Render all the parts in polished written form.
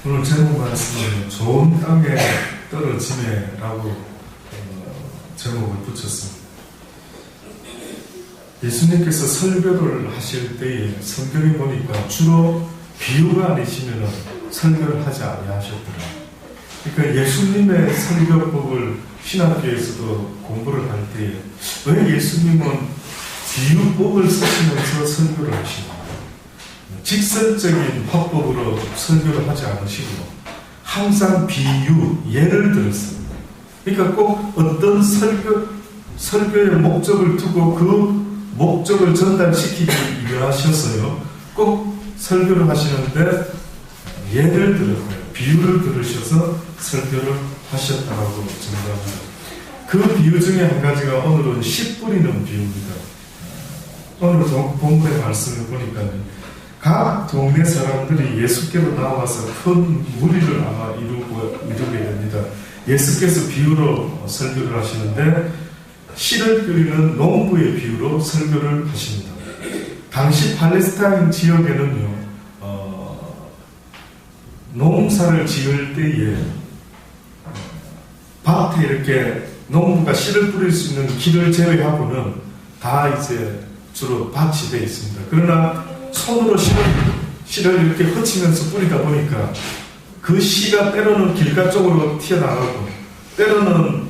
오늘 제목 말씀은 좋은 땅에 떨어지네라고 제목을 붙였습니다. 예수님께서 설교를 하실 때에 성경에 보니까 주로 비유가 아니시면 설교를 하지 아니하셨더라고요. 그러니까 예수님의 설교법을 신학교에서도 공부를 할 때에 왜 예수님은 비유법을 쓰시면서 설교를 하시는가? 직설적인 화법으로 설교를 하지 않으시고 항상 비유, 예를 들었습니다. 그러니까 꼭 어떤 설교의 목적을 두고 그 목적을 전달시키기 위하셔서요. 꼭 설교를 하시는데 예를 들었고요. 비유를 들으셔서 설교를 하셨다고 증거합니다. 그 비유 중에 한 가지가 오늘은 씨 뿌리는 비유입니다. 오늘 본문의 말씀을 보니까 각 동네 사람들이 예수께로 나와서 큰 무리를 아마 이루게 됩니다. 예수께서 비유로 설교를 하시는데 씨를 뿌리는 농부의 비유로 설교를 하십니다. 당시 팔레스타인 지역에는요, 농사를 지을 때에 밭에 이렇게 농부가 씨를 뿌릴 수 있는 길을 제외하고는 다 이제 주로 밭이 되어 있습니다. 그러나 손으로 씨를 이렇게 흩치면서 뿌리다 보니까 그 씨가 때로는 길가 쪽으로 튀어나가고 때로는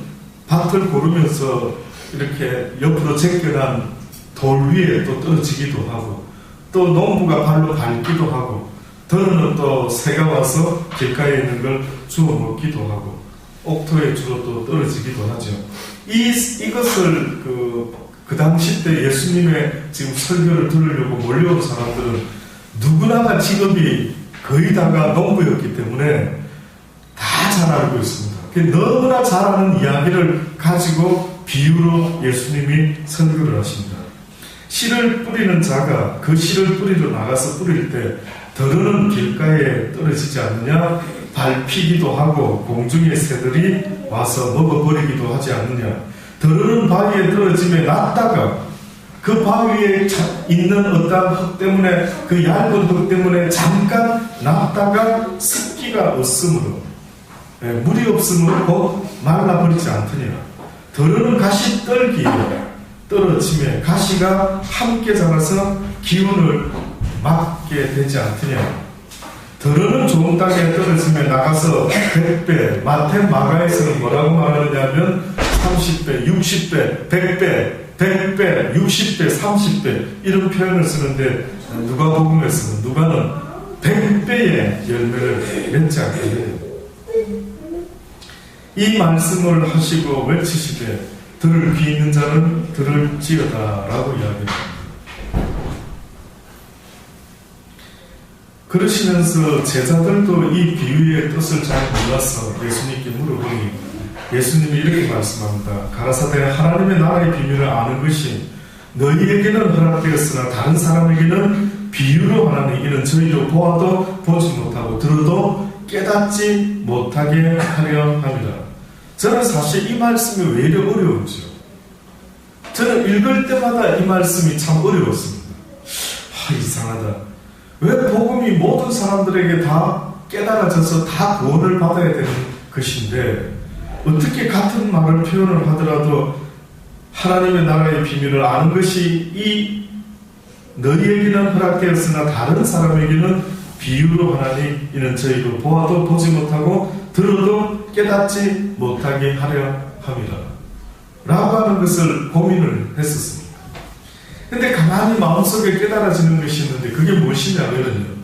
밭을 고르면서 이렇게 옆으로 제껴난 돌 위에 또 떨어지기도 하고 또 농부가 발로 밟기도 하고 더러는 또 새가 와서 길가에 있는 걸 주워 먹기도 하고 옥토에 주로 또 떨어지기도 하죠. 이것을 그 당시 때 예수님의 지금 설교를 들으려고 몰려온 사람들은 누구나가 직업이 거의 다가 농부였기 때문에 다 잘 알고 있습니다. 너무나 잘 아는 이야기를 가지고 비유로 예수님이 설교를 하십니다. 씨를 뿌리는 자가 그 씨를 뿌리러 나가서 뿌릴 때 더러는 길가에 떨어지지 않느냐, 밟히기도 하고 공중의 새들이 와서 먹어버리기도 하지 않느냐. 더러는 바위에 떨어짐에 놨다가 그 바위에 있는 어떠한 흙 때문에 그 얇은 흙 때문에 잠깐 놨다가 습기가 없으므로 물이 없으므로 곧 말라버리지 않더냐. 더러는 가시 떨기에 떨어짐에 가시가 함께 자라서 기운을 맞게 되지 않더냐. 더러는 좋은 땅에 떨어짐에 나가서 100배, 마태마가에서는 뭐라고 말하느냐면 30배, 60배, 100배, 100배, 60배, 30배 이런 표현을 쓰는데 누가복음에서는 누가는 100배의 열매를 맺지 않게 돼요. 이 말씀을 하시고 외치시되 들을 귀 있는 자는 들을지어다 라고 이야기합니다. 그러시면서 제자들도 이 비유의 뜻을 잘 몰라서 예수님께 물어보니 예수님이 이렇게 말씀합니다. 가라사대 하나님의 나라의 비밀을 아는 것이 너희에게는 허락되었으나 다른 사람에게는 비유로 하나니 이는 저희로 보아도 보지 못하고 들어도 깨닫지 못하게 하려 합니다. 저는 사실 이 말씀이 왜 이렇게 어려운지요. 저는 읽을 때마다 이 말씀이 참 어려웠습니다. 이상하다. 왜 복음이 모든 사람들에게 다 깨달아져서 다 구원을 받아야 되는 것인데 어떻게 같은 말을 표현을 하더라도 하나님의 나라의 비밀을 아는 것이 이 너희에게는 허락되었으나 다른 사람에게는 비유로 하나니 이는 저희로 보아도 보지 못하고 들어도 깨닫지 못하게 하려 합니다. 라고 하는 것을 고민을 했었습니다. 근데 가만히 마음속에 깨달아지는 것이 있는데 그게 무엇이냐면요.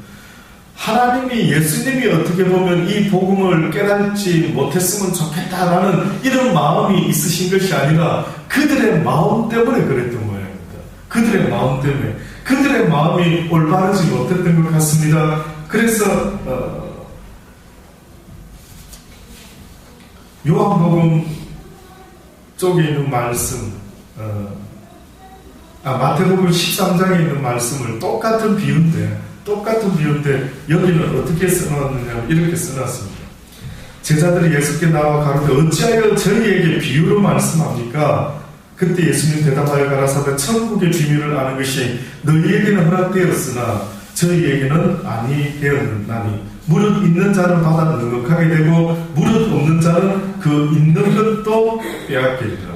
하나님이 예수님이 어떻게 보면 이 복음을 깨닫지 못했으면 좋겠다라는 이런 마음이 있으신 것이 아니라 그들의 마음 때문에 그랬던 모양입니다. 그들의 마음 때문에. 그들의 마음이 올바르지 못했던 것 같습니다. 그래서 요한복음 쪽에 있는 말씀 마태복음 13장에 있는 말씀을 똑같은 비유인데 여기는 어떻게 써놨느냐 이렇게 써놨습니다. 제자들이 예수께 나와 가로되 어찌하여 저희에게 비유로 말씀합니까? 그때 예수님 대답하여 가라사대 천국의 비밀을 아는 것이 너희에게는 허락되었으나 저희에게는 아니 되었나니 무릇 있는 자는 받아 넉넉하게 되고 무릇 없는 자는 그 있는 것도 빼앗기리라.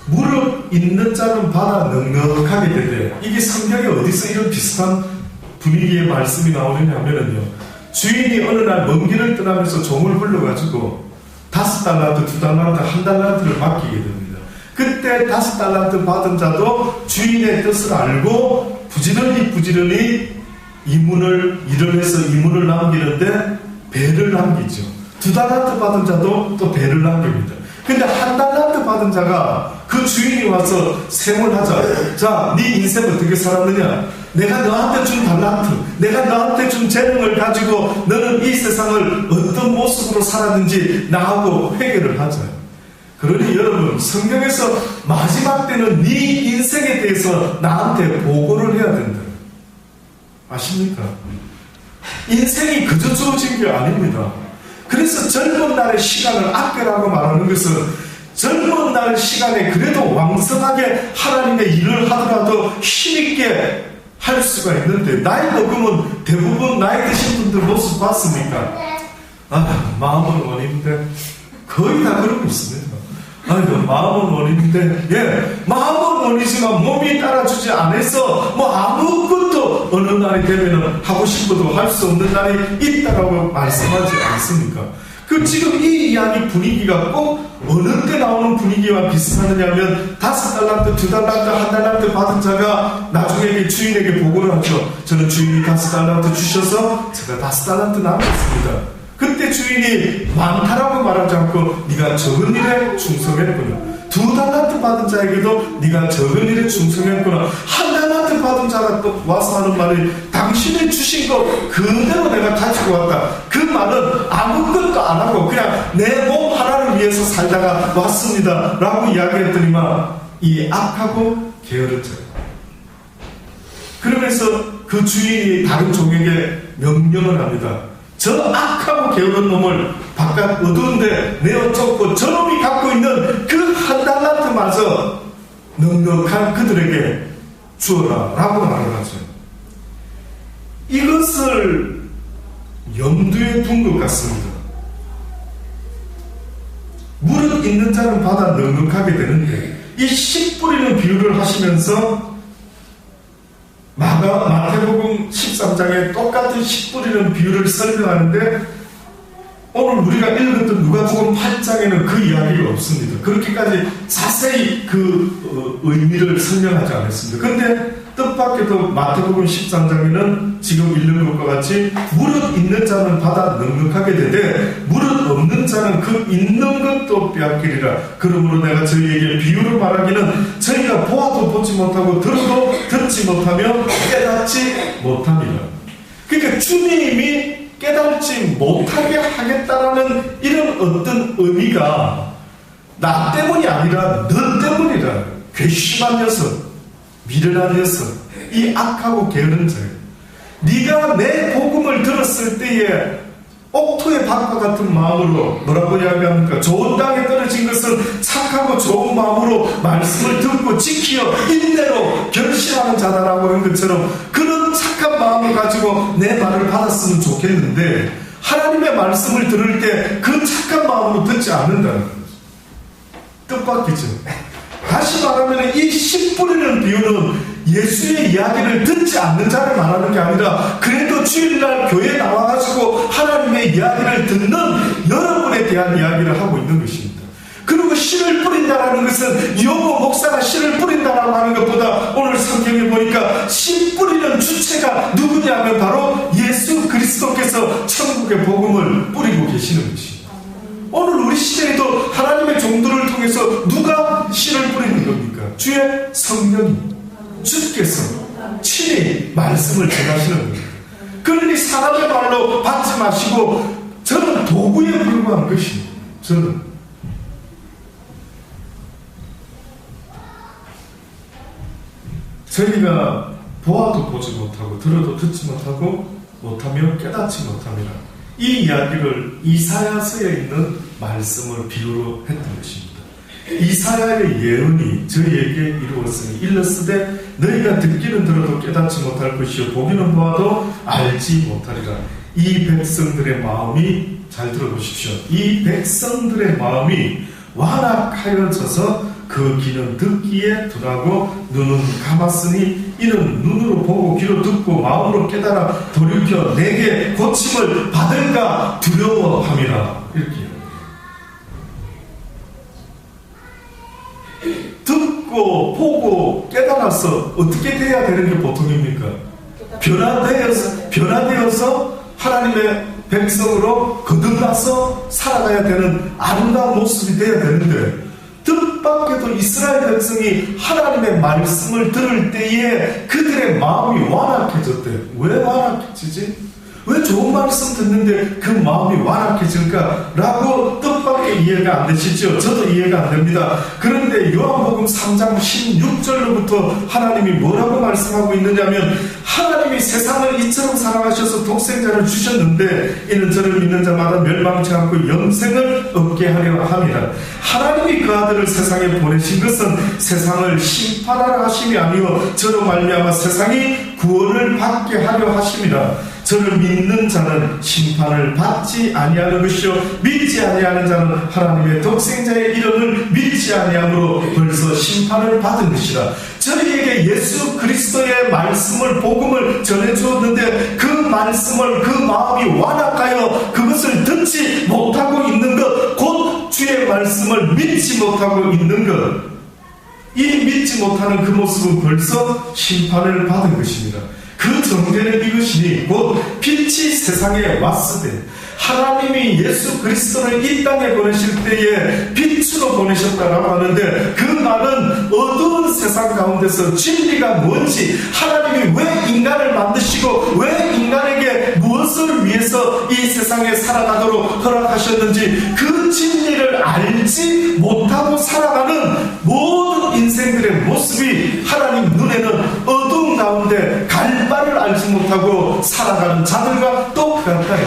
무릇 있는 자는 받아 넉넉하게 되되, 이게 성경에 어디서 이런 비슷한 분위기의 말씀이 나오느냐면요, 주인이 어느 날 먼 길을 떠나면서 종을 불러가지고 5달란트, 2달란트, 1달란트를 맡기게 됩니다. 그때 5달란트 받은 자도 주인의 뜻을 알고 부지런히 일을 해서 이문을 남기는데 배를 남기죠. 2달란트 받은 자도 또 배를 남깁니다. 근데 1달란트 받은 자가 그 주인이 와서 세문하자. 자, 네 인생 어떻게 살았느냐? 내가 너한테 준 달란트, 내가 너한테 준 재능을 가지고 너는 이 세상을 어떤 모습으로 살았는지 나하고 회개를 하자. 그러니 여러분, 성경에서 마지막 때는 네 인생에 대해서 나한테 보고를 해야 된다. 아십니까? 인생이 그저 주어진 게 아닙니다. 그래서 젊은 날의 시간을 아껴라고 말하는 것은, 젊은 날 시간에 그래도 왕성하게 하나님의 일을 하더라도 힘있게 할 수가 있는데, 나이 먹으면 대부분 나이 드신 분들 모습 봤습니까? 마음은 원인데 거의 다 그러고 있습니다. 마음은 원인데, 마음은 원이지만 몸이 따라주지 않아서 아무것도 어느 날이 되면 하고 싶어도 할 수 없는 날이 있다라고 말씀하지 않습니까? 지금 이 이야기 분위기가 꼭 어느 때 나오는 분위기와 비슷하느냐면, 5달란트, 2달란트, 1달란트 받은 자가 나중에 주인에게 보고를 하죠. 저는 주인이 5달란트 주셔서 제가 5달란트 남았습니다. 그때 주인이 많다라고 말하지 않고 네가 적은 일에 충성했구나. 2달란트 받은 자에게도 네가 적은 일에 충성했구나. 1달란트 받은 자가 또 와서 하는 말이, 당신이 주신 거 그대로 내가 가지고 왔다. 그 말은 아무것도 안 하고 그냥 내 몸 하나를 위해서 살다가 왔습니다 라고 이야기했더니만, 이 악하고 게으른 자. 그러면서 그 주인이 다른 종에게 명령을 합니다. 저 악하고 게으른 놈을 바깥 어두운데 내어 쫓고 저놈이 갖고 있는 그 1달란트마저 넉넉한 그들에게 주어라 라고 말하죠. 이것을 염두에 둔 것 같습니다. 무릇 있는 자는 받아 넉넉하게 되는데, 이 씨 뿌리는 비유를 하시면서 마태복음 13장에 똑같은 씨 뿌리는 비유를 설명하는데, 오늘 우리가 읽었던 누가복음 8장에는 그 이야기가 없습니다. 그렇게까지 자세히 그 의미를 설명하지 않았습니다. 그런데 뜻밖에도 마태복음 13장에는 지금 읽는 것과 같이 무릇 있는 자는 받아 넉넉하게 되되 무릇 없는 자는 그 있는 것도 빼앗기리라. 그러므로 내가 저희에게 비유를 말하기는 저희가 보아도 보지 못하고 들어도 듣지 못하며 깨닫지 못합니다. 그러니까 주님이 깨닫지 못하게 하겠다라는 이런 어떤 의미가 나 때문이 아니라 너 때문이라. 괘씸한 녀석, 미련한 녀석, 이 악하고 게으른 자, 네가 내 복음을 들었을 때에 옥토의 밭과 같은 마음으로, 뭐라고 이야기합니까? 좋은 땅에 떨어진 것은 착하고 좋은 마음으로 말씀을 듣고 지키어 인내로 결실하는 자다라고 한 것처럼, 그런 착한 마음을 가지고 내 말을 받았으면 좋겠는데, 하나님의 말씀을 들을 때 그 착한 마음으로 듣지 않는다는 거죠. 뜻밖이죠. 다시 말하면 이 씨 뿌리는 비유는 예수의 이야기를 듣지 않는 자를 말하는 게 아니라, 그래도 주일날 교회에 나와가지고 하나님의 이야기를 듣는 여러분에 대한 이야기를 하고 있는 것입니다. 그리고 씨를 뿌린다라는 것은 여보 목사가 씨를 뿌린다라고 하는 것보다, 오늘 성경에 보니까 씨 뿌리는 주체가 누구냐면 바로 예수 그리스도께서 천국의 복음을 뿌리고 계시는 것입니다. 오늘 우리 시대에도 하나님의 종들을 통해서 누가 씨를 뿌리는 겁니까? 주의 성령이, 주께서 친히 말씀을 전하시는 겁니다. 그러니 사람의 말로 받지 마시고, 저는 도구에 불과한 것입니다. 저희가 보아도 보지 못하고 들어도 듣지 못하고 못하며 깨닫지 못합니다. 이 이야기를 이사야서에 있는 말씀을 비유로 했던 것입니다. 이사야의 예언이 저희에게 이루었으니 일렀으되 너희가 듣기는 들어도 깨닫지 못할 것이요 보기는 보아도 알지 못하리라. 이 백성들의 마음이, 잘 들어보십시오, 이 백성들의 마음이 완악하여져서 그 귀는 듣기에 둔하고 눈은 감았으니 이는 눈으로 보고 귀로 듣고 마음으로 깨달아 돌이켜 내게 고침을 받을까 두려워함이라. 이렇게 듣고 보고 깨달아서 어떻게 돼야 되는 게 보통입니까? 변화되어서 하나님의 백성으로 거듭나서 살아가야 되는 아름다운 모습이 돼야 되는데, 뜻밖에도 이스라엘 백성이 하나님의 말씀을 들을 때에 그들의 마음이 완악해졌대. 왜 완악해지지? 왜 좋은 말씀 듣는데 그 마음이 완악해질까? 라고 뜻밖의 이해가 안 되시죠? 저도 이해가 안 됩니다. 그런데 요한복음 3장 16절로부터 하나님이 뭐라고 말씀하고 있느냐면, 하나님이 세상을 이처럼 사랑하셔서 독생자를 주셨는데 이는 저를 믿는 자마다 멸망치 않고 영생을 얻게 하려 함이라. 하나님이 그 아들을 세상에 보내신 것은 세상을 심판하려 하심이 아니요 저로 말미암아 세상이 구원을 받게 하려 하심이라. 저를 믿는 자는 심판을 받지 아니하는 것이요 믿지 아니하는 자는 하나님의 독생자의 이름을 믿지 아니함으로 벌써 심판을 받은 것이라. 저희에게 예수 그리스도의 말씀을, 복음을 전해주었는데 그 말씀을, 그 마음이 완악하여 그것을 듣지 못하고 있는 것, 곧 주의 말씀을 믿지 못하고 있는 것, 이 믿지 못하는 그 모습은 벌써 심판을 받은 것입니다. 그 정죄는 이것이니 곧 빛이 세상에 왔을 때, 하나님이 예수 그리스도를 이 땅에 보내실 때에 빛으로 보내셨다라고 하는데, 그 말은 어두운 세상 가운데서 진리가 뭔지, 하나님이 왜 인간을 만드시고 왜 인간에게 무엇을 위해서 이 세상에 살아가도록 허락하셨는지 그 진리를 알지 못하고 살아가는 모든 인생들의 모습이 하나님 눈에는 어두운 가운데 갈 바를 알지 못하고 살아가는 자들과 똑같다.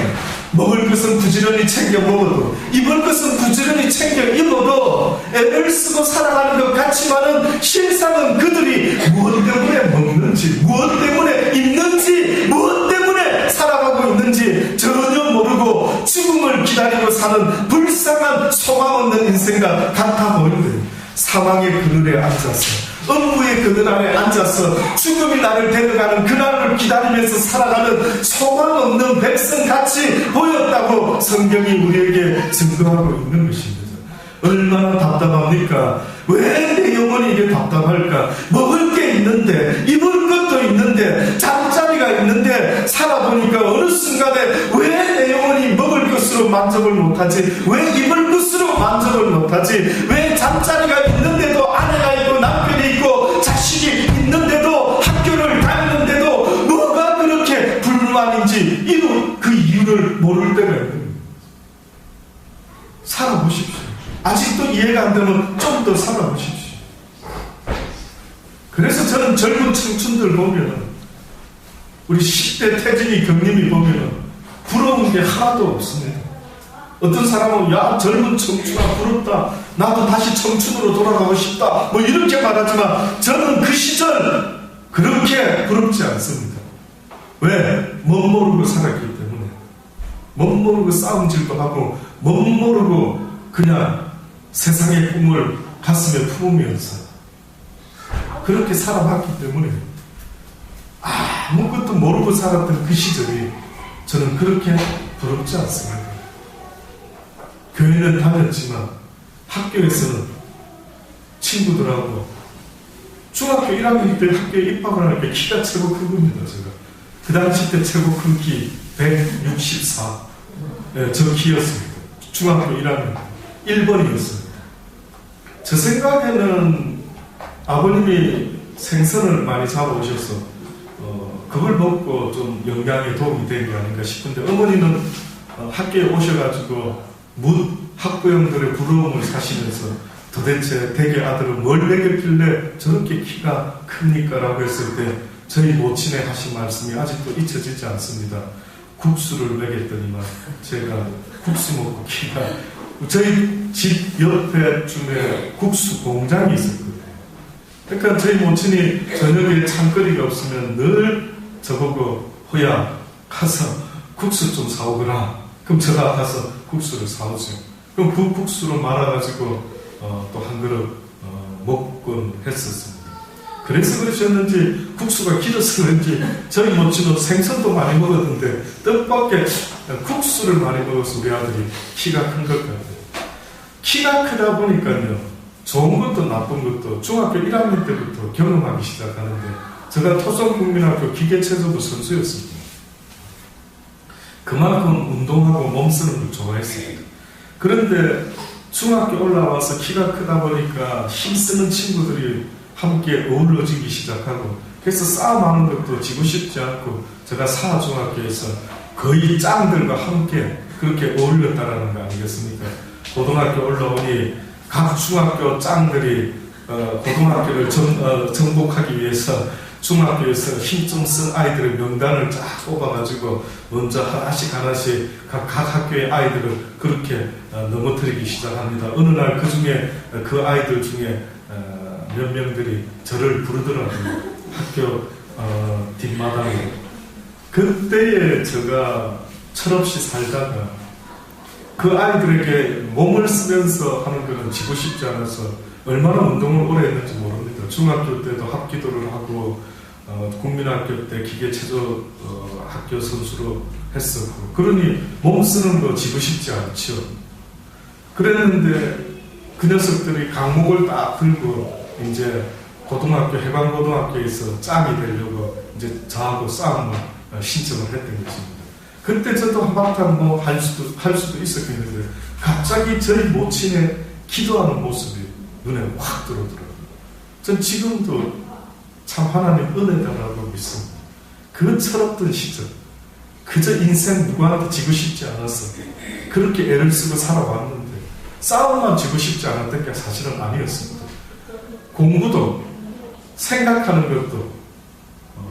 먹을 것은 부지런히 챙겨 먹어도, 입을 것은 부지런히 챙겨 입어도 애를 쓰고 살아가는 것 같지만은 실상은 그들이 무엇 때문에 먹는지, 무엇 때문에 입는지, 무엇 때문에 살아가고 있는지 전혀 모르고 죽음을 기다리고 사는 불쌍한 소망 없는 인생과 같아 보이는데, 사망의 그늘에 앉아서, 음부의 그늘 안에 앉아서 죽음이 나를 데려가는 그날을 기다리면서 살아가는 소망 없는 백성같이 보였다고 성경이 우리에게 증거하고 있는 것입니다. 얼마나 답답합니까? 왜 내 영혼이 이게 답답할까? 먹을 게 있는데, 입을 것도 있는데, 잠자리가 있는데, 살아보니까 어느 순간에 왜 내 영혼이 먹을 것으로 만족을 못하지? 왜 입을 것으로 만족을 못하지? 왜 잠자리가 있는데도 아내가 있고 남편이 있고 자식이 있는데도 학교를 다니는데도 뭐가 그렇게 불만인지 그 이유를 모를 때가 있는, 살아보십시오. 아직도 이해가 안 되면 좀 더 살아보십시오. 그래서 저는 젊은 청춘들 보면, 우리 10대 태진이, 경림이 보면 부러운 게 하나도 없습니다. 어떤 사람은 야 젊은 청춘아 부럽다, 나도 다시 청춘으로 돌아가고 싶다, 뭐 이렇게 말하지만 저는 그 시절 그렇게 부럽지 않습니다. 왜? 못 모르고 살았기 때문에. 못 모르고 싸움질도 하고 못 모르고 그냥 세상의 꿈을 가슴에 품으면서 그렇게 살아왔기 때문에 아무것도 모르고 살았던 그 시절이 저는 그렇게 부럽지 않습니다. 교회는 다녔지만 학교에서는 친구들하고 중학교 1학년 때 학교에 입학을 하니까 키가 최고 큰 겁니다. 제가 그 당시 때 최고 큰 키 164, 네, 저 키였습니다. 중학교 1학년 1번이었습니다. 저 생각에는 아버님이 생선을 많이 잡아오셔서 그걸 먹고 좀 영양에 도움이 된 게 아닌가 싶은데, 어머니는 학교에 오셔가지고 묻 학부형들의 부러움을 사시면서 도대체 댁의 아들은 뭘 먹였길래 저렇게 키가 큽니까? 라고 했을 때 저희 모친의 하신 말씀이 아직도 잊혀지지 않습니다. 국수를 먹였더니만 제가 국수 먹고 키가, 저희 집 옆에 중에 국수 공장이 있었거든요. 그러니까 저희 모친이 저녁에 찬거리가 없으면 늘 저보고 호야 가서 국수 좀 사오거라. 그럼 제가 가서 국수를 사오죠. 그럼 그 국수로 말아가지고 또 한 그릇 먹곤 했었습니다. 그래서 그러셨는지 국수가 길어서 그런지 저희 모친은 생선도 많이 먹었는데 뜻밖의 국수를 많이 먹어서 우리 아들이 키가 큰 것 같아요. 키가 크다 보니까요, 좋은 것도 나쁜 것도 중학교 1학년 때부터 경험하기 시작하는데, 제가 토성국민학교 기계체조부 선수였습니다. 그만큼 운동하고 몸 쓰는 걸 좋아했습니다. 그런데 중학교 올라와서 키가 크다 보니까 힘쓰는 친구들이 함께 어우러지기 시작하고, 그래서 싸움하는 것도 지고 싶지 않고, 제가 사중학교에서 거의 짱들과 함께 그렇게 어울렸다라는 거 아니겠습니까? 고등학교 올라오니 각 중학교 짱들이 고등학교를 정복하기 위해서 중학교에서 힘 좀 쓴 아이들의 명단을 쫙 뽑아가지고 먼저 하나씩 각 학교의 아이들을 그렇게 넘어뜨리기 시작합니다. 어느 날 그 중에 그 아이들 중에 몇 명들이 저를 부르더라고요. 학교 뒷마당에. 그때에 제가 철없이 살다가 그 아이들에게 몸을 쓰면서 하는 것은 지고 싶지 않아서 얼마나 운동을 오래 했는지 모릅니다. 중학교 때도 합기도를 하고 국민학교 때 기계체조 학교 선수로 했었고, 그러니 몸 쓰는 거 지고 싶지 않죠. 그랬는데 그 녀석들이 강목을 딱 들고 이제 고등학교 해관고등학교에서 짱이 되려고 이제 저하고 싸움을 신청을 했던 것입니다. 그때 저도 한바탕 뭐 할 수도 있었겠는데 갑자기 저희 모친의 기도하는 모습이 눈에 확 들어오더라고요. 전 지금도 참 하나님 은혜다라고 믿습니다. 그 철없던 시절, 그저 인생 누구한테 지고 싶지 않아서 그렇게 애를 쓰고 살아왔는데 싸움만 지고 싶지 않았던 게 사실은 아니었습니다. 공부도 생각하는 것도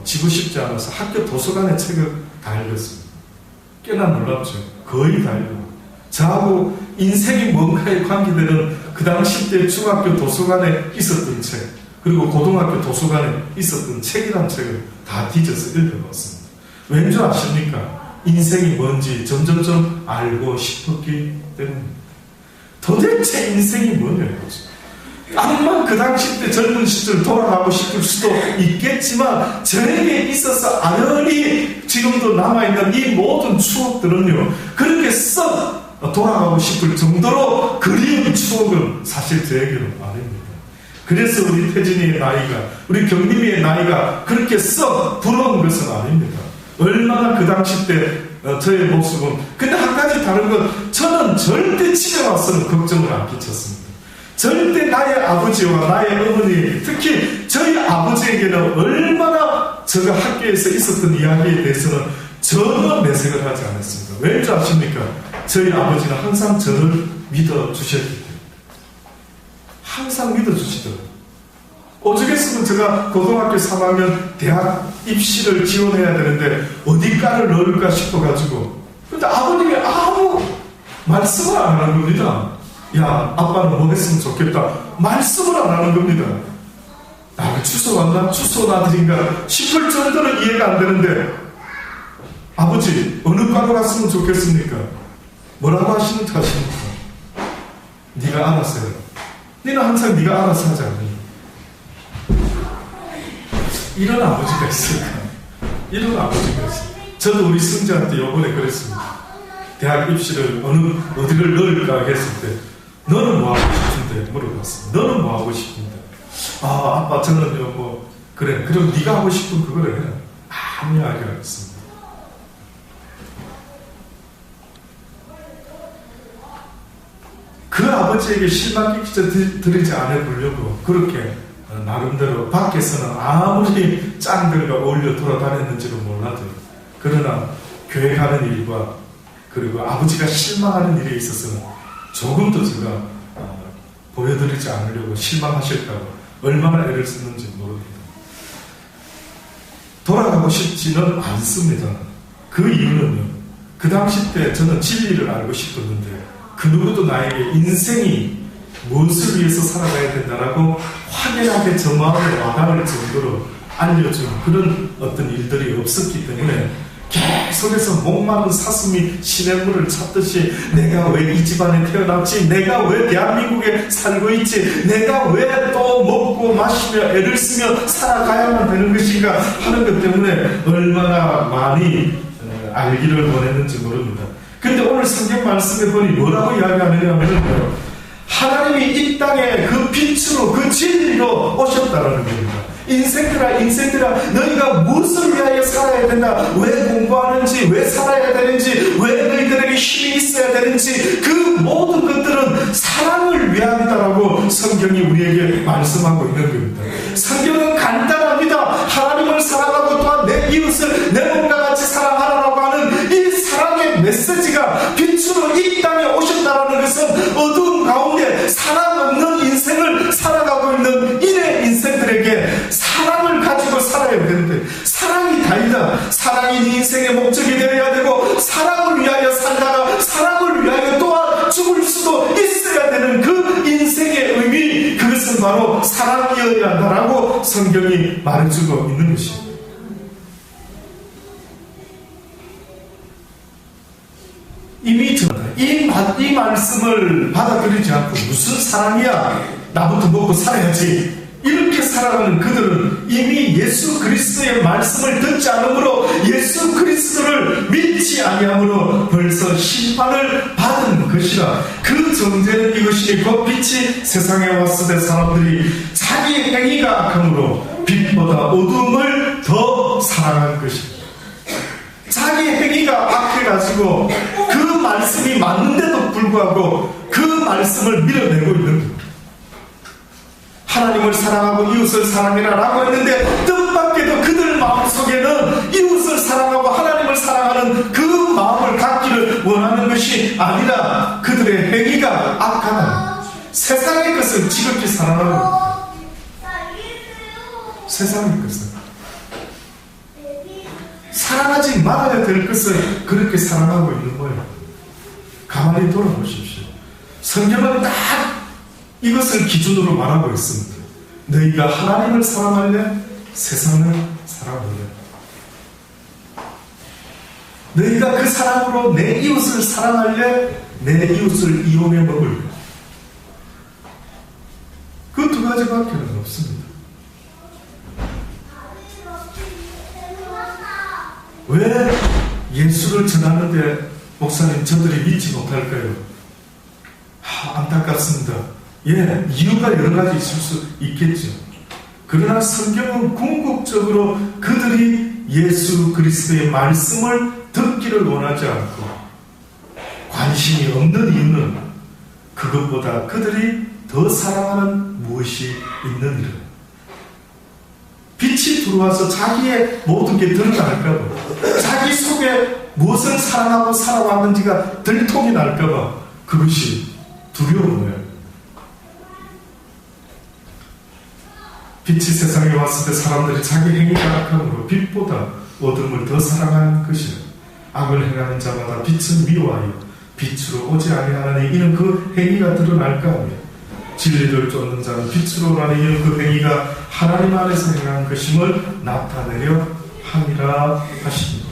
지고 싶지 않아서 학교 도서관에 책을 다 읽었습니다. 꽤나 놀랍죠. 거의 다 읽고 저하고 인생이 뭔가에 관계되는 그 당시 때 중학교 도서관에 있었던 책, 그리고 고등학교 도서관에 있었던 책이란 책을 다 뒤져서 읽어봤습니다. 왠지 아십니까? 인생이 뭔지 점점점 알고 싶었기 때문입니다. 도대체 인생이 뭐냐고. 암만 그 당시 때 젊은 시절 돌아가고 싶을 수도 있겠지만 저에게 있어서 아련히 지금도 남아있는 이 모든 추억들은요, 그렇게 썩 돌아가고 싶을 정도로 그리운 추억은 사실 저에게는 아닙니다. 그래서 우리 태진이의 나이가, 우리 경림이의 나이가 그렇게 썩 부러운 것은 아닙니다. 얼마나 그 당시 때 저의 모습은, 근데 한 가지 다른 건, 저는 절대 집에 와서는 걱정을 안 끼쳤습니다. 절대 나의 아버지와 나의 어머니, 특히 저희 아버지에게는 얼마나 제가 학교에서 있었던 이야기에 대해서는 전혀 내색을 하지 않았습니다. 왠지 아십니까? 저희 아버지는 항상 저를 믿어주셨기 때문에. 항상 믿어주시더라고요. 오죽했으면 제가 고등학교 3학년 대학 입시를 지원해야 되는데 어디과를 넣을까 싶어가지고, 근데 아버님이 아무 말씀을 안 하는 겁니다. 야, 아빠는 뭐 했으면 좋겠다. 말씀을 안 하는 겁니다. 아, 추석 왔나? 추석 아들인가? 싶을 정도로 이해가 안 되는데, 아버지, 어느 과로 갔으면 좋겠습니까? 뭐라고 하시는지 아십니까? 네가 알아서 해. 너는 항상 네가 알아서 하지 않니? 이런 아버지가 있을까? 이런 아버지가 있을까? 저도 우리 승자한테 요번에 그랬습니다. 대학 입시를 어디를 넣을까 했을 때, 너는 뭐 하고 싶은데? 물어봤습니다. 너는 뭐 하고 싶은데? 아, 아빠, 저는요, 뭐, 그래. 그럼 네가 하고 싶은 그거를 해라. 아무 이야기 안 했습니다. 그 아버지에게 실망 끼치지 않아 보려고 그렇게 나름대로 밖에서는 아무리 짱들과 어울려 돌아다녔는지는 몰라도, 그러나 교회 가는 일과 그리고 아버지가 실망하는 일에 있어서는 조금도 제가 보여드리지 않으려고 실망하실까봐 얼마나 애를 썼는지 모릅니다. 돌아가고 싶지는 않습니다. 그 이유는요, 그 당시 때 저는 진리를 알고 싶었는데 그 누구도 나에게 인생이 무엇을 위해서 살아가야 된다라고 확연하게 저 마음에 와닿을 정도로 알려준 그런 어떤 일들이 없었기 때문에 계속해서 목마른 사슴이 시냇물을 찾듯이 내가 왜 이 집안에 태어났지? 내가 왜 대한민국에 살고 있지? 내가 왜 또 먹고 마시며 애를 쓰며 살아가야만 되는 것인가 하는 것 때문에 얼마나 많이 알기를 원했는지 모릅니다. 근데 오늘 성경 말씀에 보니 뭐라고 이야기하느냐면요, 하나님이 이 땅에 그 빛으로 그 진리로 오셨다라는 겁니다. 인생들아 너희가 무엇을 위하여 살아야 된다, 왜 공부하는지, 왜 살아야 되는지, 왜 너희들에게 힘이 있어야 되는지, 그 모든 것들은 사랑을 위함이다라고 성경이 우리에게 말씀하고 있는 겁니다. 성경은 간단합니다. 하나님을 사랑하고 또한 내 이웃을 내 몸과 같이 사랑하라고 하는 이 사랑의 메시지가 빛으로 이 땅에 오셨다라는 것은 어두운 가운데 사랑 없는 인생을 살아가고 있는 이내 인생들에게 사랑을 가지고 살아야 되는데, 사랑이 다이다. 사랑이 네 인생의 목적이 되어야 되고, 사랑을 위하여 살다가 사랑을 위하여 또한 죽을 수도 있어야 되는 그 인생의 의미, 그것은 바로 사랑이어야 한다라고 성경이 말해주고 있는 것입니다. 이미 이 말씀을 받아들이지 않고 무슨 사랑이야, 나부터 먹고 살아야지, 이렇게 살아가는 그들은 이미 예수 그리스도의 말씀을 듣지 않으므로, 예수 그리스도를 믿지 아니하므로 벌써 심판을 받은 것이라. 그 정죄는 이것이니 곧 빛이 세상에 왔을 때 사람들이 자기 행위가 악함으로 빛보다 어두움을 더 사랑한 것입니다. 자기 행위가 악해가지고 그 말씀이 맞는데도 불구하고 그 말씀을 밀어내고 있는 겁니다. 하나님을 사랑하고 이웃을 사랑해라 라고 했는데, 뜻밖에도 그들 마음속에는 이웃을 사랑하고 하나님을 사랑하는 그 마음을 갖기를 원하는 것이 아니라 그들의 행위가 악하다. 세상의 것을 지극히 사랑하고, 세상의 것을 사랑하지 말아야 될 것을 그렇게 사랑하고 있는 거예요. 가만히 돌아보십시오. 성경은 딱 이것을 기준으로 말하고 있습니다. 너희가 하나님을 사랑할래? 세상을 사랑할래? 너희가 그 사랑으로 내 이웃을 사랑할래? 내 이웃을 이용해 먹을래? 그 두 가지밖에는 없습니다. 왜 예수를 전하는데 목사님 저들이 믿지 못할까요? 안타깝습니다. 이유가 여러 가지 있을 수 있겠죠. 그러나 성경은 궁극적으로 그들이 예수 그리스도의 말씀을 듣기를 원하지 않고 관심이 없는 이유는 그것보다 그들이 더 사랑하는 무엇이 있느니라. 빛이 들어와서 자기의 모든 게 드러날까봐, 자기 속에 무엇을 사랑하고 살아왔는지가 들통이 날까봐 그것이 두려운 거예요. 빛이 세상에 왔을 때 사람들이 자기 행위가 악함으로 빛보다 어둠을 더 사랑하는 것이라. 악을 행하는 자마다 빛은 미워하여 빛으로 오지 아니하나니 이는 그 행위가 드러날까 하며, 진리를 쫓는 자는 빛으로 오라니 이는 그 행위가 하나님 안에서 행한 것임을 나타내려 함이라 하십니다.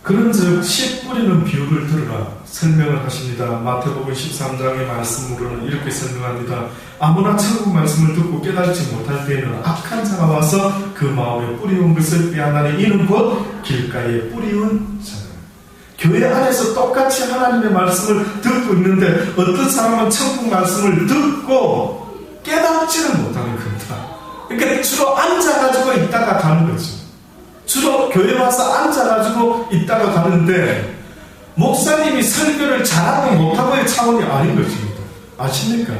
그런즉 씨 뿌리는 비유를 들으라 설명을 하십니다. 마태복음 13장의 말씀으로는 이렇게 설명합니다. 아무나 천국 말씀을 듣고 깨닫지 못할 때에는 악한 자가 와서 그 마음에 뿌리운 것을 빼앗나니 이는 곧 길가에 뿌리운 자라. 교회 안에서 똑같이 하나님의 말씀을 듣고 있는데 어떤 사람은 천국 말씀을 듣고 깨닫지는 못하는 겁니다. 그러니까 주로 앉아가지고 있다가 가는 거죠. 주로 교회 와서 앉아가지고 있다가 가는데 목사님이 설교를 잘하고 못하고의 차원이 아닌 것입니다. 아십니까?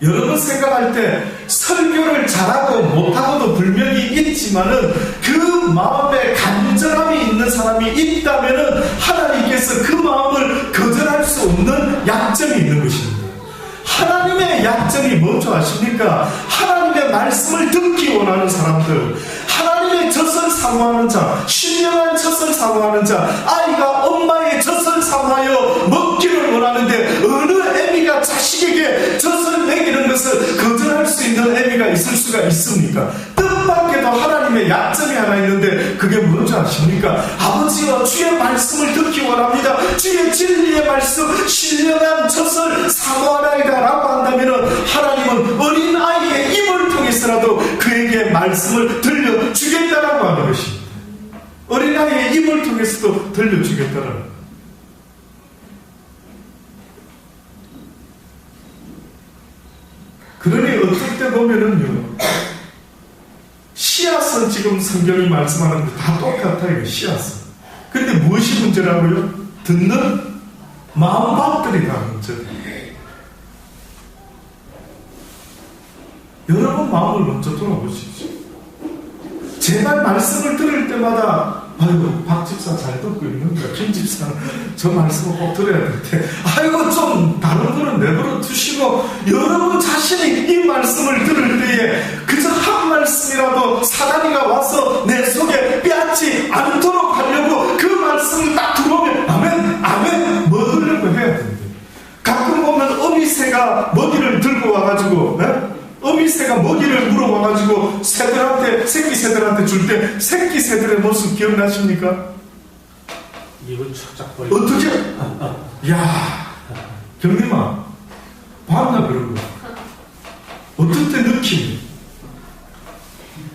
여러분 생각할 때 설교를 잘하고 못하고도 분명히 있지만은 그 마음에 간절함이 있는 사람이 있다면은 하나님께서 그 마음을 거절할 수 없는 약점이 있는 것입니다. 하나님의 약점이 뭔지 아십니까? 하나님의 말씀을 듣기 원하는 사람들, 하나님의 젖을 사모하는 자, 신령한 젖을 사모하는 자, 아이가 엄마의 젖을 사모하여 먹기를 원하는 자식에게 젖을 먹이는 것을 거절할 수 있는 애미가 있을 수가 있습니까? 뜻밖에도 하나님의 약점이 하나 있는데 그게 뭔지 아십니까? 아버지와 주의 말씀을 듣기 원합니다. 주의 진리의 말씀, 신령한 젖을 사모하나이다 라고 한다면 하나님은 어린아이의 입을 통해서라도 그에게 말씀을 들려주겠다라고 하는 것입니다. 어린아이의 입을 통해서도 들려주겠다라는 것입니다. 그러니 어떨 때 보면은요, 씨앗은 지금 성경이 말씀하는 게 다 똑같아요, 씨앗은. 근데 무엇이 문제라고요? 듣는 마음밭들이 다 문제예요. 여러분 마음을 먼저 돌아보십시오. 제발 말씀을 들을 때마다 아이고 박 집사 잘 듣고 있는가, 김 집사는 저 말씀을 꼭 들어야 될 때 아이고 좀 다른 분은 내버려 두시고, 여러분 자신이 이 말씀을 들을 때에 그저 한 말씀이라도 사단이가 와서 내 속에 빼앗지 않도록 하려고 그 말씀을 딱 들어오면 아멘 아멘 먹으려고 해야 됩니다. 가끔 보면 어미새가 먹이를 들고 와가지고 어미새가 먹이를 물어와가지고 새들한테, 새끼 새들한테 줄 때 새끼 새들의 모습 기억나십니까? 입은 착착 벌리고 어떻게? 야, 경림아 봤나 그런 거? 어떨 때 느낌이?